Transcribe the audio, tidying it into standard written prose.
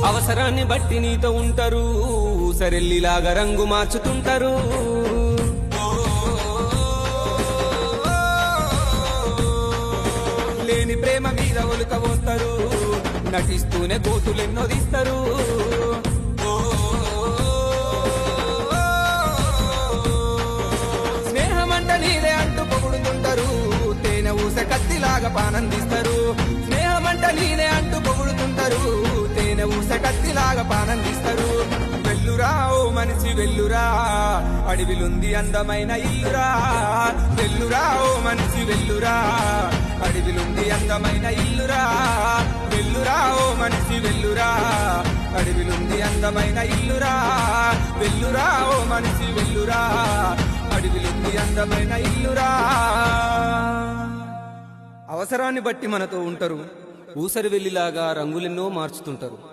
అవసరాన్ని బట్టి నీతో ఉంటారు, ఊసరెల్లిలాగా రంగు మార్చుతుంటారు. లేని ప్రేమ మీద ఒలుక పోతారు, నటిస్తూనే గోతులెన్నో తీస్తారు. స్నేహమంట నీదే అంటూ పొగుడుతుంటారు, తేనె ఊస కత్తిలాగా పానందిస్తారు. స్నేహమంట నీదే అంటూ పొగుడుతుంటారు, తేనె ఊస కత్తిలాగా పానందిస్తారు. వెల్లురా ఓ మనిషి వెల్లురా, అడవిలుంది అందమైన ఇల్లురా. వెల్లురా ఓ మనిషి వెల్లురా, అడవిలుంది అందమైన ఇల్లురా. వెల్లురా ఓ మనిషి వెల్లురా, అడవిలుంది అందమైన ఇల్లురా. వెల్లురా ఓ మనిషి వెల్లురా, అడవిలుంది అందమైన ఇల్లురా. అవసరాన్ని బట్టి మనతో ఉంటారు, ఊసరి వెల్లిలాగా రంగులెన్నో మార్చుతుంటారు.